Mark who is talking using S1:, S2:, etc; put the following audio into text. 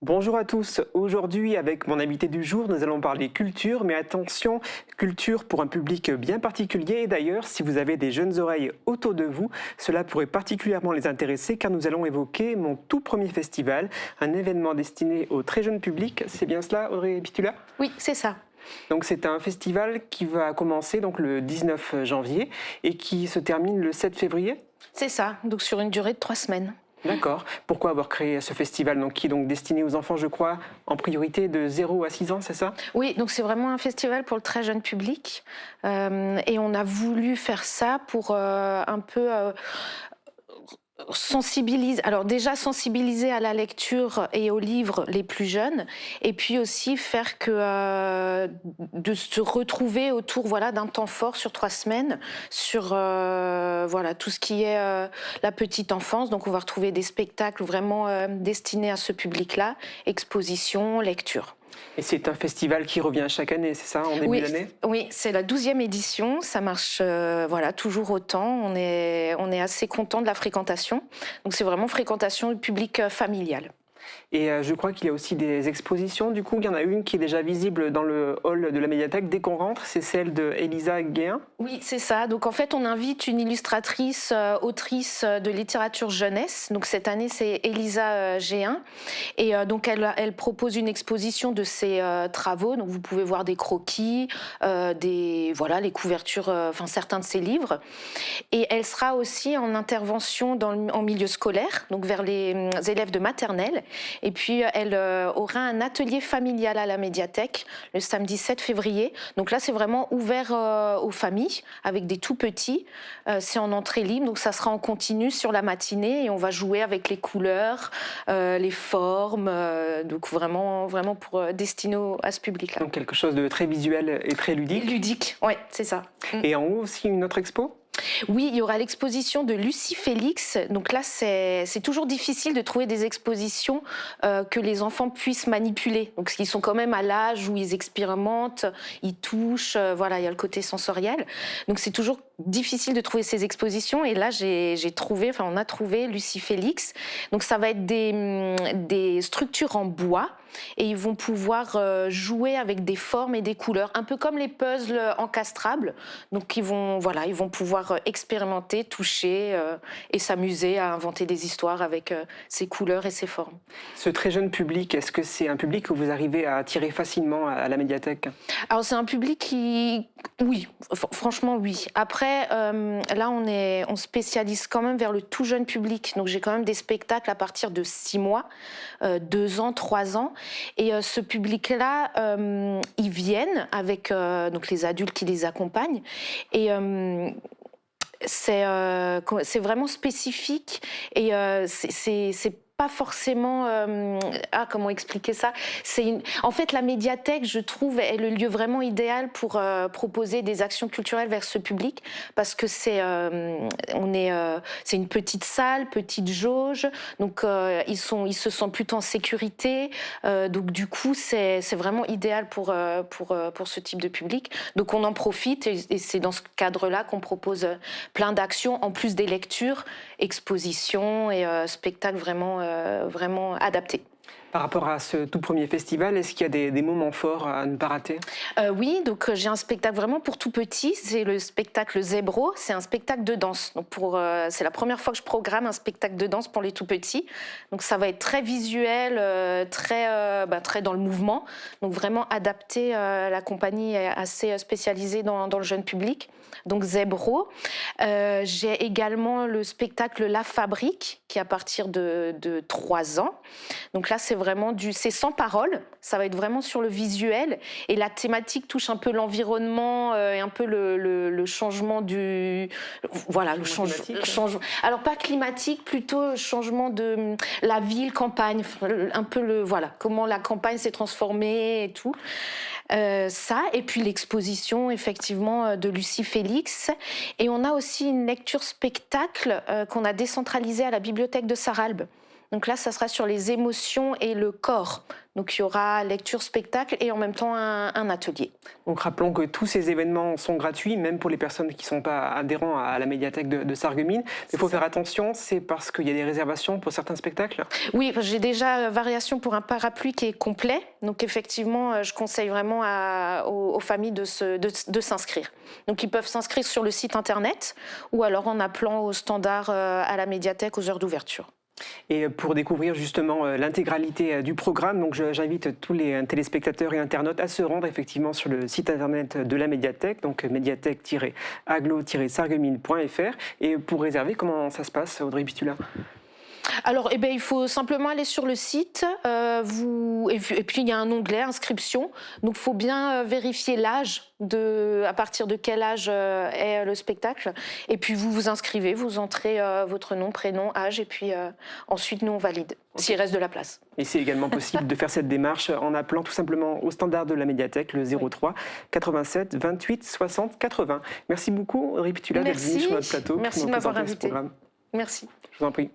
S1: Bonjour à tous. Aujourd'hui, avec mon invité du jour, nous allons parler culture, mais attention, culture pour un public bien particulier. Et d'ailleurs, si vous avez des jeunes oreilles autour de vous, cela pourrait particulièrement les intéresser car nous allons évoquer mon tout premier festival, un événement destiné au très jeune public. C'est bien cela, Audrey Pitula?
S2: Oui, c'est ça.
S1: Donc c'est un festival qui va commencer donc le 19 janvier et qui se termine le 7 février.
S2: C'est ça, donc sur une durée de 3 semaines.
S1: D'accord. Pourquoi avoir créé ce festival qui est donc destiné aux enfants, je crois, en priorité de 0 à 6 ans, c'est ça?
S2: Oui, donc c'est vraiment un festival pour le très jeune public. Et on a voulu faire ça pour un peu sensibiliser. Alors déjà sensibiliser à la lecture et aux livres les plus jeunes, et puis aussi faire que de se retrouver autour d'un temps fort sur 3 semaines sur tout ce qui est la petite enfance. Donc on va retrouver des spectacles vraiment destinés à ce public-là, expositions, lecture.
S1: Et c'est un festival qui revient chaque année, c'est ça, en début d'année?
S2: Oui, c'est la 12e édition, ça marche toujours autant, on est assez content de la fréquentation, donc c'est vraiment fréquentation du public familial.
S1: Et je crois qu'il y a aussi des expositions, du coup, il y en a une qui est déjà visible dans le hall de la médiathèque dès qu'on rentre, c'est celle de Elisa Guéhin.
S2: Oui, c'est ça. Donc en fait, on invite une illustratrice, autrice de littérature jeunesse. Donc cette année, c'est Elisa Guéhin. Et donc elle propose une exposition de ses travaux. Donc vous pouvez voir des croquis, les couvertures, certains de ses livres. Et elle sera aussi en intervention en milieu scolaire, donc vers les élèves de maternelle. Et puis elle aura un atelier familial à la médiathèque le samedi 7 février. Donc là, c'est vraiment ouvert aux familles avec des tout petits. C'est en entrée libre, donc ça sera en continu sur la matinée et on va jouer avec les couleurs, les formes, donc vraiment pour destiner à ce public-là.
S1: Donc quelque chose de très visuel et très ludique.
S2: Ludique, ouais, c'est ça.
S1: Et en haut aussi une autre expo?
S2: Oui, il y aura l'exposition de Lucie Félix. Donc là, c'est toujours difficile de trouver des expositions que les enfants puissent manipuler. Donc ils sont quand même à l'âge où ils expérimentent, ils touchent, il y a le côté sensoriel. Donc c'est toujours difficile de trouver ces expositions. Et là, on a trouvé Lucie Félix. Donc ça va être des structures en bois. Et ils vont pouvoir jouer avec des formes et des couleurs, un peu comme les puzzles encastrables. Donc ils vont pouvoir expérimenter, toucher et s'amuser à inventer des histoires avec ces couleurs et ces formes.
S1: Ce très jeune public, est-ce que c'est un public que vous arrivez à attirer facilement à la médiathèque?
S2: Alors c'est un public oui, franchement oui. Après, là on spécialise quand même vers le tout jeune public. Donc j'ai quand même des spectacles à partir de 6 mois, 2 ans, 3 ans. Et ce public-là, ils viennent avec donc les adultes qui les accompagnent. Et c'est vraiment spécifique et c'est pas forcément comment expliquer ça. En fait, la médiathèque, je trouve, est le lieu vraiment idéal pour proposer des actions culturelles vers ce public, parce que c'est une petite salle, petite jauge, donc ils se sentent plutôt en sécurité, donc du coup c'est vraiment idéal pour ce type de public. Donc on en profite et c'est dans ce cadre-là qu'on propose plein d'actions en plus des lectures, expositions et spectacles vraiment adaptés.
S1: Par rapport à ce tout premier festival, est-ce qu'il y a des moments forts à ne pas rater?
S2: Oui, donc j'ai un spectacle vraiment pour tout petit, c'est le spectacle Zebro, c'est un spectacle de danse. Donc c'est la première fois que je programme un spectacle de danse pour les tout petits. Donc ça va être très visuel, très dans le mouvement, donc vraiment adapté. La compagnie est assez spécialisée dans le jeune public. Donc Zebro. J'ai également le spectacle La Fabrique, qui est à partir de 3 ans. Donc là, c'est sans parole, ça va être vraiment sur le visuel, et la thématique touche un peu l'environnement et un peu le changement du... Voilà, le changement... Alors pas climatique, plutôt changement de la ville, campagne, un peu comment la campagne s'est transformée et tout. Ça, et puis l'exposition effectivement de Lucie Félix. Et on a aussi une lecture spectacle qu'on a décentralisée à la bibliothèque de Sarralbe. Donc là, ça sera sur les émotions et le corps. Donc il y aura lecture, spectacle et en même temps un atelier.
S1: Donc rappelons que tous ces événements sont gratuits, même pour les personnes qui ne sont pas adhérents à la médiathèque de Sarreguemines. Il faut faire attention, c'est parce qu'il y a des réservations pour certains spectacles?
S2: Oui, j'ai déjà variation pour un parapluie qui est complet. Donc effectivement, je conseille vraiment aux familles de s'inscrire. Donc ils peuvent s'inscrire sur le site internet ou alors en appelant au standard à la médiathèque aux heures d'ouverture.
S1: Et pour découvrir justement l'intégralité du programme, donc j'invite tous les téléspectateurs et internautes à se rendre effectivement sur le site internet de la médiathèque, donc médiathèque-aglo-sarreguemines.fr. Et pour réserver, comment ça se passe, Audrey Pitula?
S2: Alors, il faut simplement aller sur le site, et puis il y a un onglet inscription. Donc, il faut bien vérifier l'âge, à partir de quel âge est le spectacle. Et puis, vous vous inscrivez, vous entrez votre nom, prénom, âge, et puis ensuite, nous, on valide, s'il reste de la place.
S1: Et c'est également possible de faire cette démarche en appelant tout simplement au standard de la médiathèque, le 03 87 28 60 80. Merci beaucoup, Audrey Pitula, d'être venue sur notre plateau.
S2: Merci de m'avoir invité. Merci.
S1: Je vous en prie.